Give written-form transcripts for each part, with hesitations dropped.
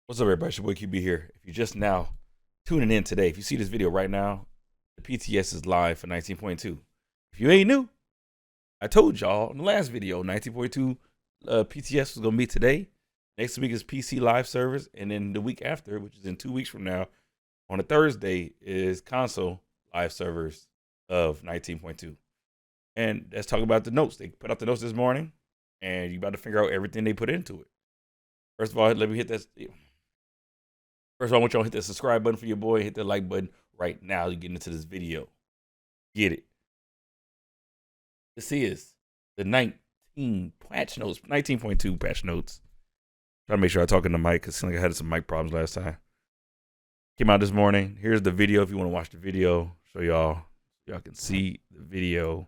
What's up, everybody? It's your boy QB here. If you're just now tuning in today, if you see this video right now, the PTS is live for 19.2. If you ain't new, I told y'all in the last video, 19.2 PTS was going to be today. Next week is PC live servers. And then the week after, which is in 2 weeks from now, on a Thursday, is console live servers of 19.2. And let's talk about the notes. They put out the notes this morning, and you about to figure out everything they put into it. First of all, let me hit that. First of all, I want y'all to hit that subscribe button for your boy. Hit that like button right now. You're getting into this video. Get it. This is the 19 patch notes, 19.2 patch notes. Trying to make sure I talk in the mic because I had some mic problems last time. Came out this morning. Here's the video if you want to watch the video. Show y'all. Y'all can see the video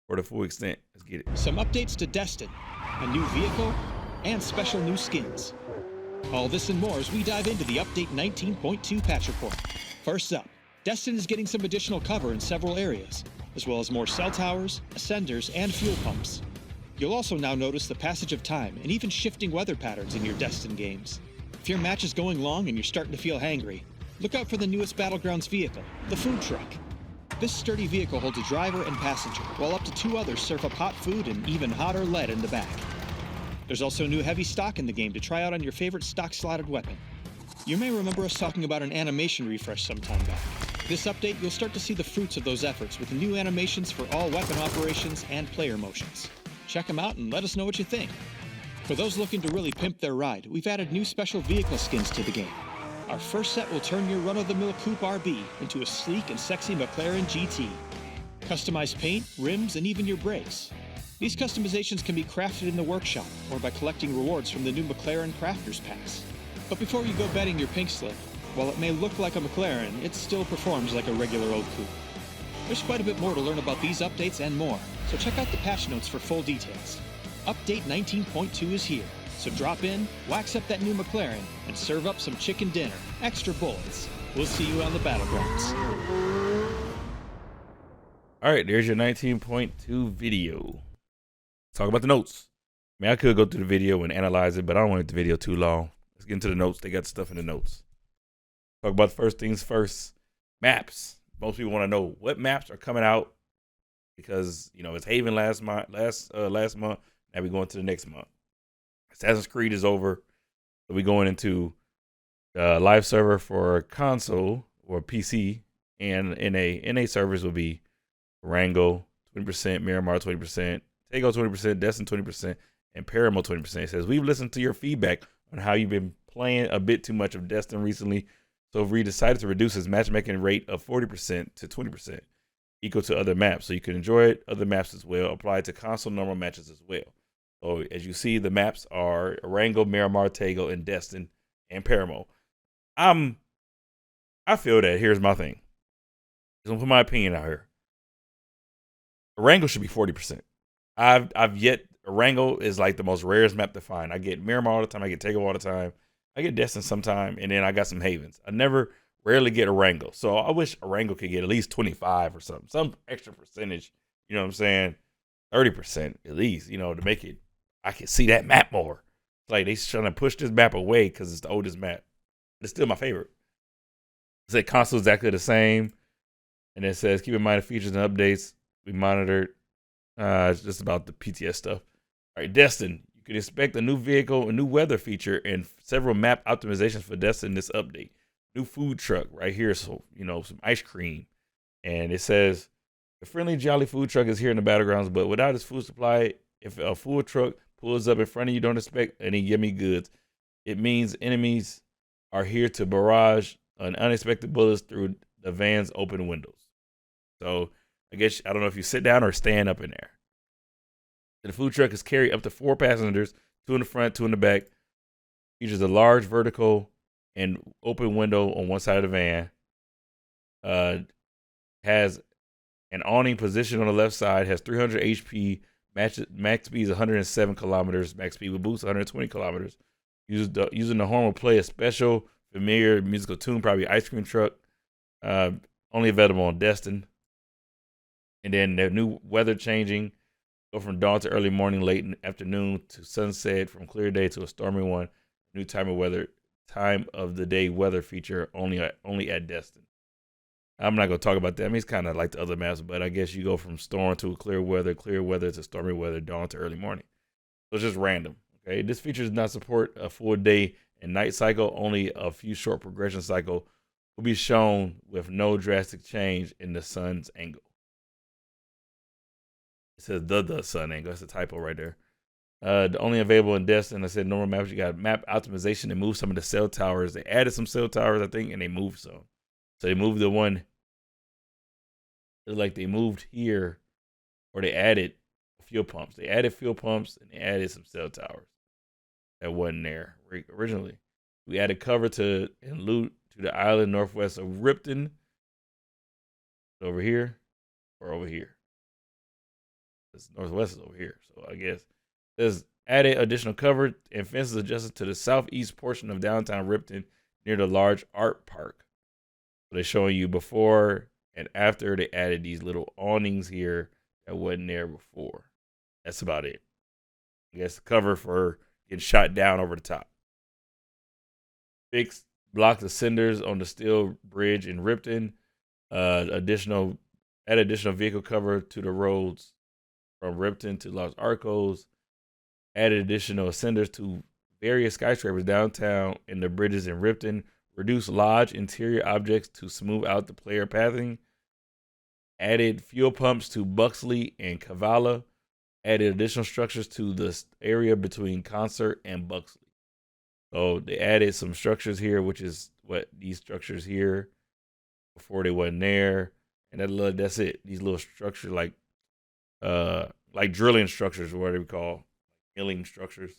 for the full extent. Let's get it. Some updates to Deston, a new vehicle, and special new skins. All this and more as we dive into the Update 19.2 patch report. First up, Deston is getting some additional cover in several areas, as well as more cell towers, ascenders, and fuel pumps. You'll also now notice the passage of time and even shifting weather patterns in your Deston games. If your match is going long and you're starting to feel hangry, look out for the newest Battlegrounds vehicle, the food truck. This sturdy vehicle holds a driver and passenger, while up to 2 others serve up hot food and even hotter lead in the back. There's also new heavy stock in the game to try out on your favorite stock-slotted weapon. You may remember us talking about an animation refresh some time back. This update, you'll start to see the fruits of those efforts with new animations for all weapon operations and player motions. Check them out and let us know what you think. For those looking to really pimp their ride, we've added new special vehicle skins to the game. Our first set will turn your run-of-the-mill Coupe RB into a sleek and sexy McLaren GT. Customized paint, rims, and even your brakes. These customizations can be crafted in the workshop or by collecting rewards from the new McLaren Crafters Pass. But before you go betting your pink slip, while it may look like a McLaren, it still performs like a regular old coupe. There's quite a bit more to learn about these updates and more, so check out the patch notes for full details. Update 19.2 is here, so drop in, wax up that new McLaren, and serve up some chicken dinner, extra bullets. We'll see you on the battlegrounds. All right, there's your 19.2 video. Talk about the notes. I mean, I could go through the video and analyze it, but I don't want to make the video too long. Let's get into the notes. They got stuff in the notes. Talk about the first things first. Maps. Most people want to know what maps are coming out because it's Haven last month. Now we're going to the next month. Assassin's Creed is over, so we're going into the live server for console or PC, and NA servers will be Rango 20%, Miramar 20%. Tego 20%, Deston 20%, and Paramo 20%. It says, we've listened to your feedback on how you've been playing a bit too much of Deston recently, so we decided to reduce his matchmaking rate of 40% to 20%, equal to other maps. So you can enjoy other maps as well, apply to console normal matches as well. So as you see, the maps are Rango, Miramar, Tego, and Deston, and Paramo. I feel that here's my thing. I'm going to put my opinion out here. Rango should be 40%. Rango is like the most rarest map to find. I get Miramar all the time. I get Tego all the time. I get Destin sometime, and then I got some Havens. Rarely get a Rango. So I wish a Rango could get at least 25 or something, some extra percentage. You know what I'm saying? 30% at least. To make it, I can see that map more. It's like they trying to push this map away because it's the oldest map. It's still my favorite. It said console exactly the same, and it says keep in mind the features and updates we monitored. It's just about the PTS stuff. All right, Deston. You can expect a new vehicle, a new weather feature, and several map optimizations for Deston in this update. New food truck right here, so some ice cream. And it says the friendly, jolly food truck is here in the battlegrounds, but without its food supply, if a food truck pulls up in front of you, don't expect any yummy goods. It means enemies are here to barrage unexpected bullets through the van's open windows. So I don't know if you sit down or stand up in there. The food truck is carry up to 4 passengers, 2 in the front, 2 in the back. Features a large vertical and open window on one side of the van. Has an awning position on the left side. Has 300 HP. Max speed is 107 kilometers. Max speed with boost 120 kilometers. Using the horn will play a special familiar musical tune, probably Ice Cream Truck. Only available on Deston. And then the new weather changing. Go from dawn to early morning, late afternoon to sunset, from clear day to a stormy one. New time of weather time of the day weather feature only at Deston. I'm not gonna talk about that. I mean, it's kind of like the other maps, but I guess you go from storm to clear weather to stormy weather, dawn to early morning. So it's just random. Okay, this feature does not support a full day and night cycle. Only a few short progression cycle will be shown with no drastic change in the sun's angle. It says the sun angle. That's a typo right there. Only available in Destin. I said normal maps. You got map optimization. They moved some of the cell towers. They added some cell towers, I think, and they moved some. So they moved the one. It's like they moved here, or they added fuel pumps. They added fuel pumps and they added some cell towers that wasn't there originally. We added cover to and loot to the island northwest of Ripton. Over here or over here. This northwest is over here. So I guess there's added additional cover and fences adjusted to the southeast portion of downtown Ripton near the large art park. So they're showing you before and after they added these little awnings here that wasn't there before. That's about it. I guess the cover for getting shot down over the top. Fixed blocks of cinders on the steel bridge in Ripton. Additional vehicle cover to the roads from Ripton to Los Arcos. Added additional ascenders to various skyscrapers downtown and the bridges in Ripton. Reduced lodge interior objects to smooth out the player pathing. Added fuel pumps to Buxley and Cavala. Added additional structures to the area between Concert and Buxley. So they added some structures here, which is what these structures here before they wasn't there. And that's it. These little structures like drilling structures, or what they call milling structures.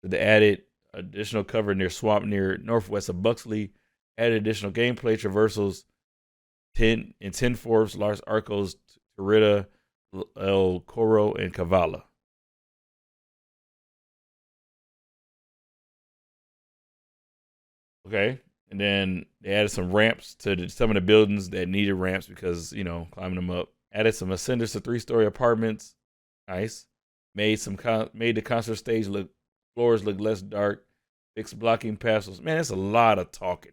So they added additional cover near swamp near northwest of Buxley. Added additional gameplay traversals 10 Forbes, Los Arcos, Torrita, El Coro, and Cavala. Okay. And then they added some ramps to some of the buildings that needed ramps because, climbing them up. Added some ascenders to 3-story apartments. Nice. Made the concert stage floors look less dark. Fixed blocking paths. Man, it's a lot of talking.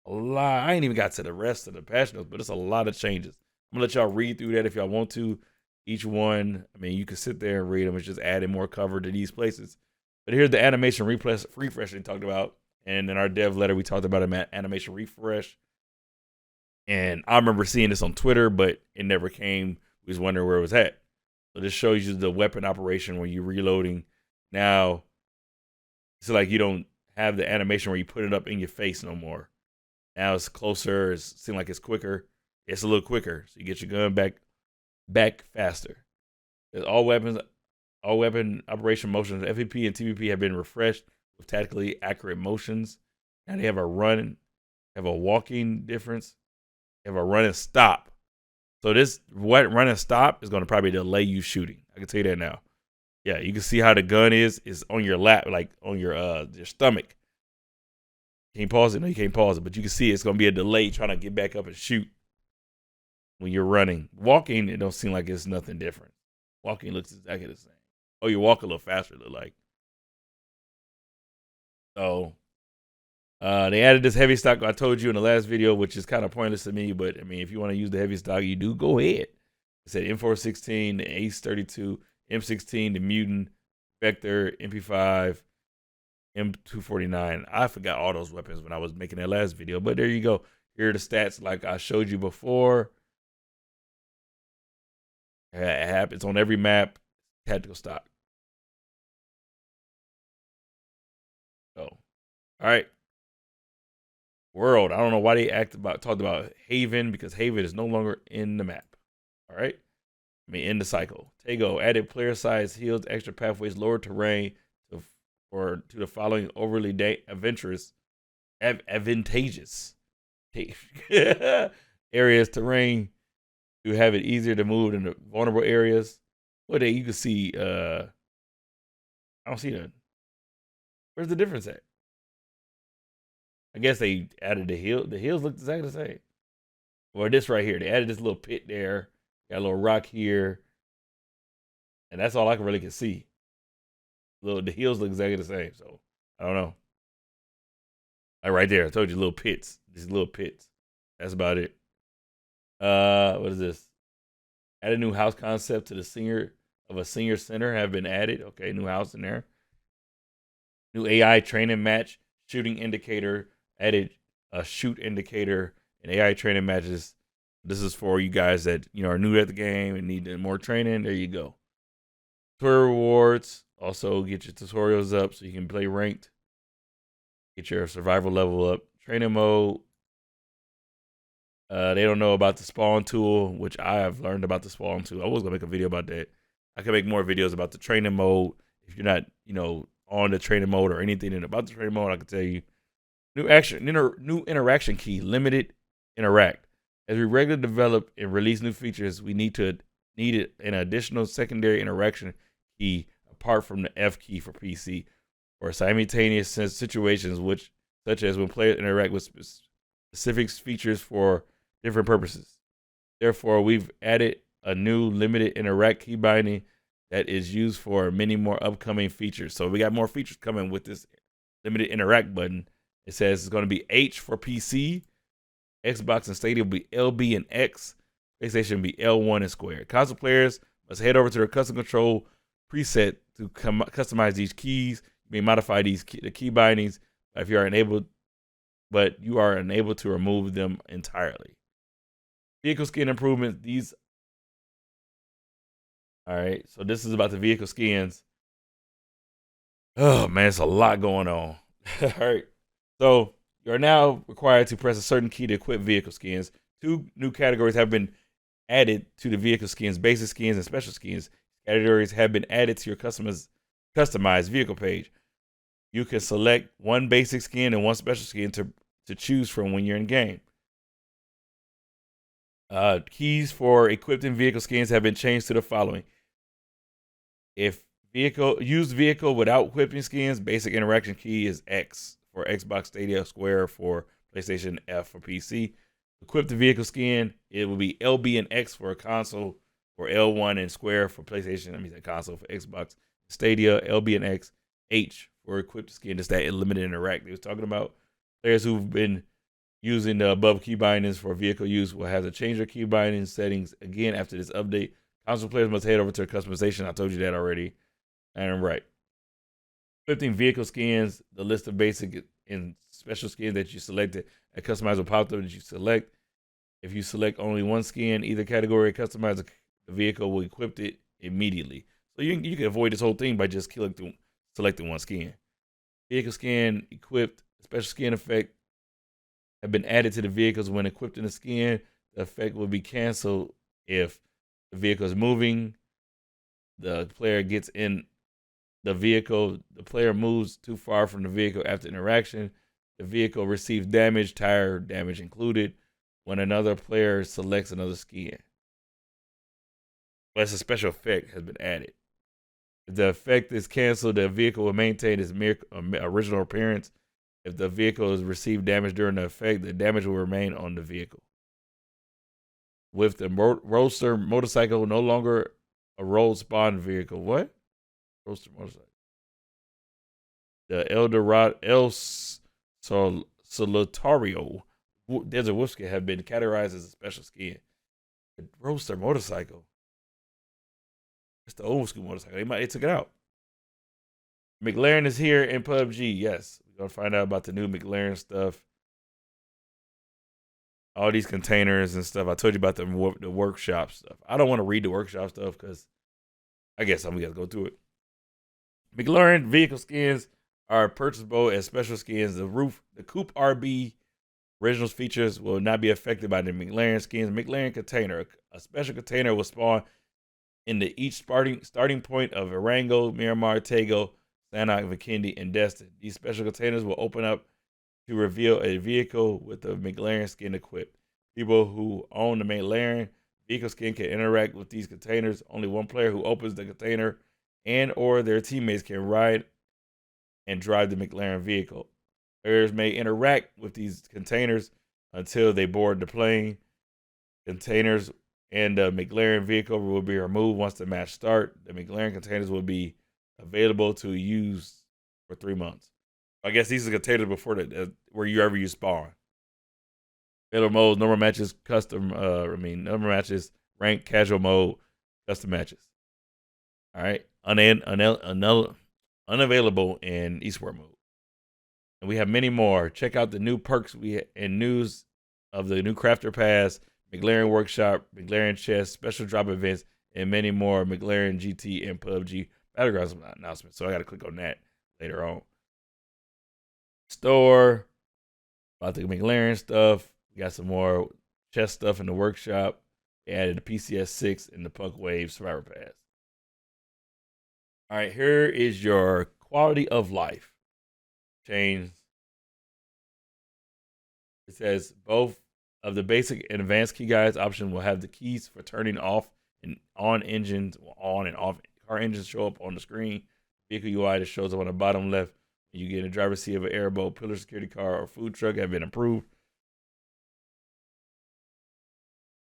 A lot. I ain't even got to the rest of the patch notes, but it's a lot of changes. I'm gonna let y'all read through that if y'all want to. Each one, I mean, you can sit there and read them. It's just adding more cover to these places. But here's the animation refresh they talked about. And in our dev letter, we talked about animation refresh. And I remember seeing this on Twitter, but it never came. We was wondering where it was at. So this shows you the weapon operation when you're reloading. Now, it's like you don't have the animation where you put it up in your face no more. Now it's closer. It seems like it's quicker. It's a little quicker. So you get your gun back faster. All weapon operation motions, FEP and TVP have been refreshed with tactically accurate motions. Now they have a run, have a walking difference, they have a run and stop. So this run and stop is going to probably delay you shooting. I can tell you that now. Yeah, you can see how the gun is on your lap, like on your stomach. Can't pause it. No, you can't pause it, but you can see it's going to be a delay trying to get back up and shoot when you're running. Walking, it don't seem like it's nothing different. Walking looks exactly the same. Oh, you walk a little faster, look like. So they added this heavy stock I told you in the last video, which is kind of pointless to me, but I mean, if you want to use the heavy stock, you do, go ahead. It said M416, the Ace 32, M16, the Mutant, Vector, MP5, M249. I forgot all those weapons when I was making that last video, but there you go. Here are the stats like I showed you before. It's on every map, tactical stock. So, all right. World. I don't know why they talked about Haven, because Haven is no longer in the map. All right. I mean, in the cycle. Tego added player size, heals, extra pathways, lower terrain to the following overly adventurous, advantageous areas, terrain to have it easier to move in the vulnerable areas. Well, you can see. I don't see that. Where's the difference at? I guess they added the hill. The hills look exactly the same. Or this right here. They added this little pit there. Got a little rock here. And that's all I can really see. The hills look exactly the same. So, I don't know. Like right there, I told you little pits. These little pits. That's about it. What is this? Add a new house concept to the senior center have been added. Okay, new house in there. New AI training match shooting indicator added a shoot indicator and AI training matches. This is for you guys that are new at the game and need more training. There you go. Tutorial rewards. Also get your tutorials up so you can play ranked. Get your survival level up. Training mode. They don't know about the spawn tool, which I have learned about the spawn tool. I was gonna make a video about that. I can make more videos about the training mode. If you're not, on the training mode or anything about the training mode, I can tell you. New interaction key, limited interact. As we regularly develop and release new features, we need an additional secondary interaction key apart from the F key for PC or simultaneous situations, such as when players interact with specific features for different purposes. Therefore, we've added a new limited interact key binding that is used for many more upcoming features. So we got more features coming with this limited interact button. It says it's going to be H for PC, Xbox and Stadia will be LB and X, PlayStation will be L1 and square. Console players must head over to their custom control preset to customize these keys. You may modify the key bindings if you are unable, but you are unable to remove them entirely. Vehicle skin improvements. All right, so this is about the vehicle skins. Oh man, it's a lot going on. All right, so you are now required to press a certain key to equip vehicle skins. 2 new categories have been added to the vehicle skins: basic skins and special skins. Categories have been added to your customized vehicle page. You can select 1 basic skin and 1 special skin to choose from when you're in game. Keys for equipping vehicle skins have been changed to the following. If used vehicle without equipping skins, basic interaction key is X for Xbox, Stadia, square for PlayStation, F for PC. Equip the vehicle skin, it will be LB and X for a console, or L1 and square for PlayStation. That means that console for Xbox, Stadia, LB and X, H for equipped skin. Just that limited interact. They was talking about players who've been using the above key bindings for vehicle use will have to change their key binding settings again after this update. Console players must head over to customization. I told you that already. And right. 15 vehicle skins, the list of basic and special skins that you selected. A customize will pop up that you select. If you select only 1 skin, either category, customize the vehicle will equip it immediately. So you can avoid this whole thing by just selecting 1 skin. Vehicle skin equipped, special skin effect have been added to the vehicles when equipped in the skin. The effect will be canceled if the vehicle is moving, the player gets in the vehicle, the player moves too far from the vehicle after interaction, the vehicle receives damage, tire damage included, when another player selects another skin. Plus a special effect has been added. If the effect is canceled, the vehicle will maintain its original appearance. If the vehicle has received damage during the effect, the damage will remain on the vehicle. With the Roadster motorcycle no longer a road spawn vehicle. What? Roadster motorcycle. The El Solitario Desert Wolf skin have been categorized as a special skin. The Roadster motorcycle. It's the old school motorcycle. They took it out. McLaren is here in PUBG. Yes, we're gonna find out about the new McLaren stuff. All these containers and stuff. I told you about the workshop stuff. I don't want to read the workshop stuff because I guess I'm gonna go through it. McLaren vehicle skins are purchasable as special skins. The Coupe RB originals features will not be affected by the McLaren skins. McLaren container, a special container will spawn into each starting point of Erangel, Miramar, Tego, Sanok, Vikendi, and Deston. These special containers will open up to reveal a vehicle with the McLaren skin equipped. People who own the McLaren vehicle skin can interact with these containers. Only 1 player who opens the container and or their teammates can ride and drive the McLaren vehicle. Players may interact with these containers until they board the plane. Containers and the McLaren vehicle will be removed once the match starts. The McLaren containers will be available to use for 3 months. I guess these are tailored before the where you ever use spawn. Fatal modes, normal matches, custom. Normal matches, ranked, casual mode, custom matches. All right, unavailable in eSport mode. And we have many more. Check out the new perks and news of the new Crafter Pass, McLaren Workshop, McLaren Chess, special drop events, and many more McLaren GT and PUBG Battlegrounds announcements. So I got to click on that later on. Store, about the McLaren stuff. We got some more chess stuff in the workshop. They added the PCS 6 and the Punk Wave Survivor Pass. All right, here is your quality of life change. It says both of the basic and advanced key guides option will have the keys for turning off and on engines, on and off car engines show up on the screen. Vehicle UI that shows up on the bottom left. You get in the driver's seat of an airboat, pillar security car, or food truck have been improved.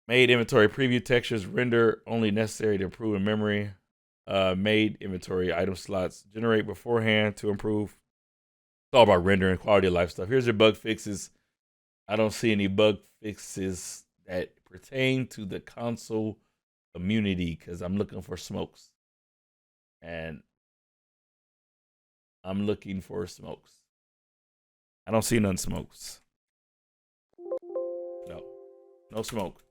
Made inventory preview textures render only necessary to improve in memory. Made inventory item slots generate beforehand to improve. It's all about rendering quality of life stuff. Here's your bug fixes. I don't see any bug fixes that pertain to the console community because I'm looking for smokes. And I'm looking for smokes. I don't see none smokes. No smoke.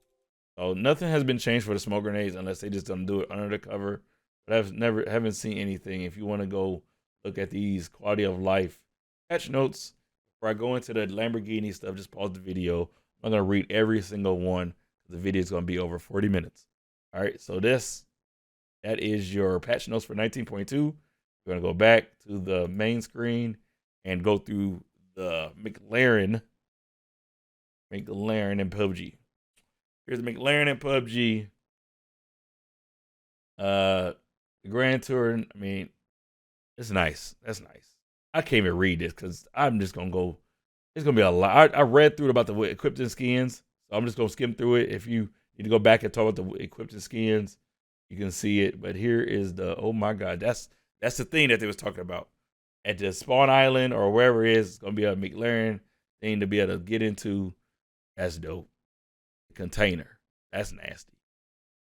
So nothing has been changed for the smoke grenades unless they just don't do it under the cover. But haven't seen anything. If you want to go look at these quality of life patch notes before I go into the Lamborghini stuff, just pause the video. I'm gonna read every single one. The video is gonna be over 40 minutes. All right, so that is your patch notes for 19.2. We're gonna go back to the main screen and go through the McLaren and PUBG. Here's the McLaren and PUBG. The Grand Tour, I mean, it's nice. That's nice. I can't even read this because I'm just going to go. It's going to be a lot. I read through it about the equipped and skins, so I'm just going to skim through it. If you need to go back and talk about the equipped and skins, you can see it. But here is the, oh my God, that's the thing that they was talking about. At the spawn island or wherever it is, it's going to be a McLaren thing to be able to get into. That's dope. The container. That's nasty.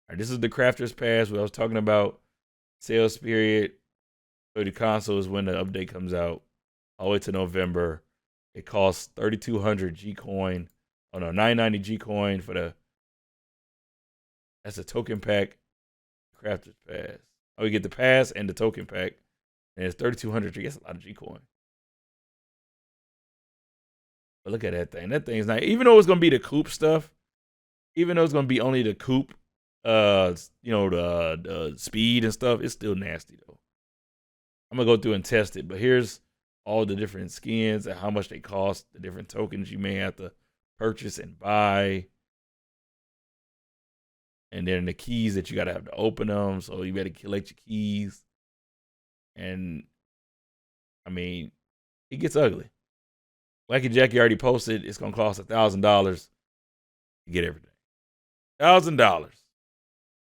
All right, this is the Crafter's Pass. What I was talking about. Sales period. So the console is when the update comes out. All the way to November. It costs 3,200 G coin. Oh no, 990 G coin for the. That's a token pack. Crafter's Pass. Oh, you get the pass and the token pack. And it's 3,200 G. That's a lot of G coin. But look at that thing. That thing's nice. Even though it's gonna be the coupe stuff, even though it's gonna be only the coupe, the speed and stuff, it's still nasty though. I'm gonna go through and test it, but here's all the different skins and how much they cost, the different tokens you may have to purchase and buy, and then the keys that you gotta have to open them. So you better collect your keys, and I mean, it gets ugly. Wacky Jackie already posted. It's gonna cost $1,000 to get everything. $1,000.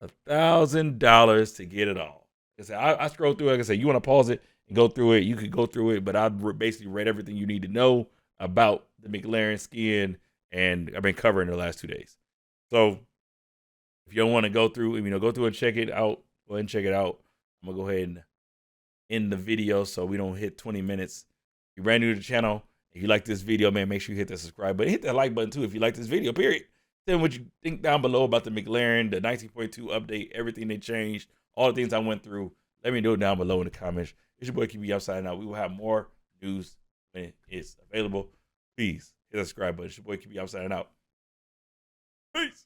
$1,000 to get it all. I scrolled through it. Like I said, you want to pause it and go through it, you could go through it, but I've basically read everything you need to know about the McLaren skin, and I've been covering the last 2 days. So if you don't want to go through, go through and check it out, go ahead and check it out. I'm gonna go ahead and end the video so we don't hit 20 minutes. If you're brand new to the channel, if you like this video, man, make sure you hit that subscribe button. Hit that like button too if you like this video, period. Tell me what you think down below about the McLaren, the 19.2 update, everything they changed, all the things I went through. Let me know down below in the comments. It's your boy, KB Outside Out. We will have more news when it's available. Please hit that subscribe button. It's your boy, KB Outside Out. Peace.